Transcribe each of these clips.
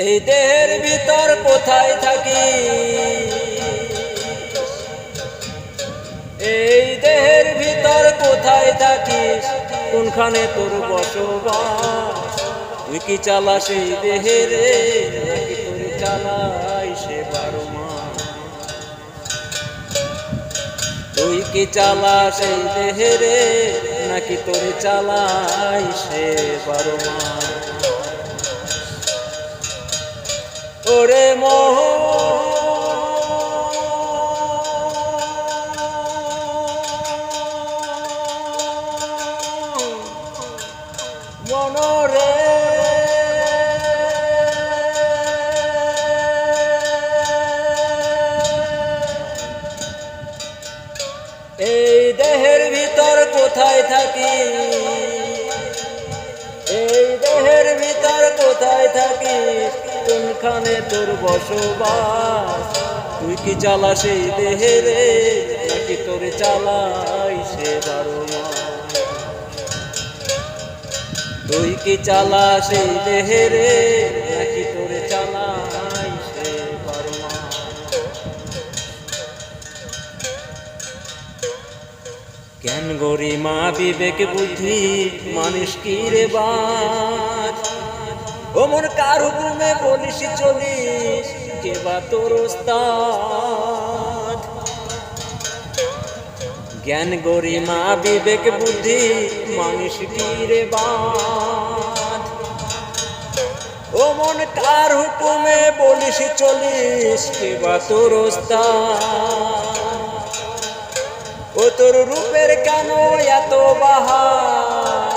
এই দেহের ভিতর কোথায় থাকি, এই দেহের ভিতর কোথায় থাকিস, কোনখানে তোর বসবাস? তুই কি চালাস এই দেহের, নাকি তোর চালাই সে 12 মাস? তুই কি চালাস এই দেহের, নাকি তোর চালাই সে 12 মাস? ওরে মোহ মনরে, এই দেহের ভিতর কোথায় থাকি, এই দেহের ভিতর কোথায় থাকিস, কোনখানে তোর বসবাস? তুই কি চালাস এই দেহের, নাকি তোর চালাই সে 12 মাস? তুই কি চালাস এই দেহের, নাকি তোর চালাই সে 12 মাস? জ্ঞান গরিমা বিবেক বুদ্ধি মানুষ কি রে বাজ, ও মন কার হুকুমে বলিস চলিস, কে বা তোর ওস্তাদ? জ্ঞান গরিমা বিবেক বুদ্ধি মানুষ কি রে বাজ, ও মন কার হুকুমে বলিস চলিস, কে বা তোর ওস্তাদ? ও তোর রূপের কেন এত বাহার,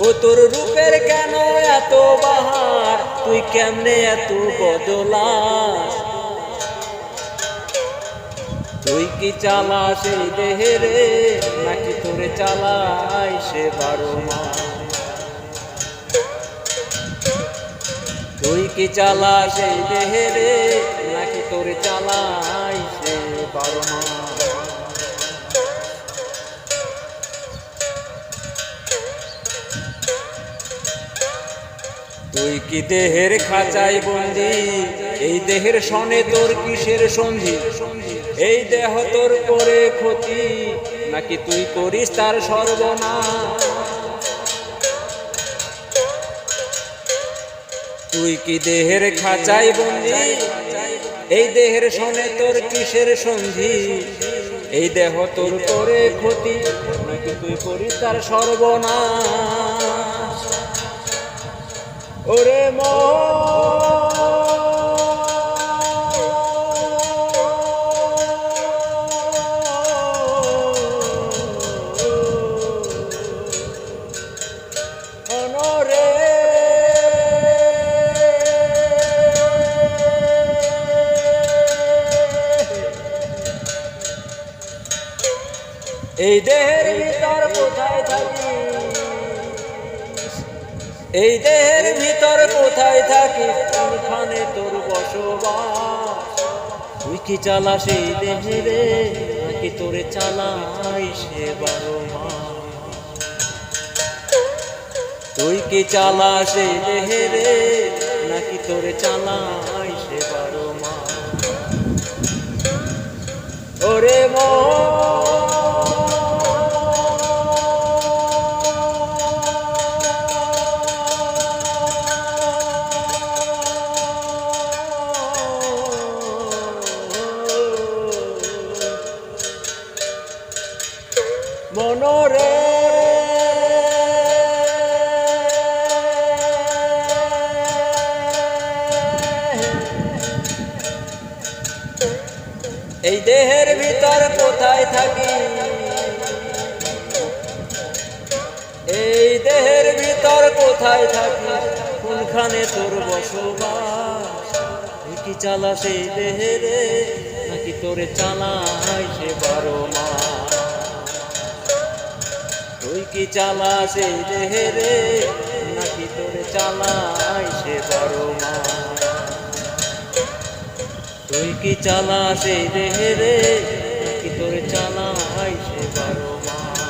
ও তোর রূপের কেন এত বাহার, তুই কেমনে এত বদলাস? তুই কি চালাস এই দেহের, নাকি তোরে চালাই সে 12 মাস? তুই কি চালাস এই দেহের, নাকি তোরে চালাই সে 12 মাস? তুই কি দেহের খাঁচাই বন্দি, এই দেহের সনে তোর কিসের সন্ধি? এই দেহ তোর করে ক্ষতি, নাকি তুই করিস তার সর্বনাশ? তুই কি দেহের খাঁচাই বন্দি, এই দেহের সনে তোর কিসের সন্ধি? এই দেহ তোর করে ক্ষতি, নাকি তুই করিস তার সর্বনাশ? ওরে মনরে, এই দেহের ভিতর কোথায় থাকি, এই দেহের ভিতর কোথায় থাকি, কোনখানে তোর বসবাস? তুই কি চালাস এই দেহের, নাকি তোরে চালাই সে 12 মাস? তুই কি চালাস এই দেহের, নাকি তোরে চালাই সে 12 মাস? ওরে মনরে, এই দেহের ভিতর কোথায় থাকি, এই দেহের ভিতর কোথায় থাকি, কোনখানে তোর বসবাস? তুই কি চালাস এই দেহের, নাকি তোরে চালাই সে 12 মাস? তুই কি চালাস এই দেহের, নাকি তোরে চালাই সে 12 মাস? তুই কি চালাস এই দেহের, নাকি তোরে চালাই সে 12 মাস?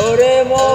ওরে মোহ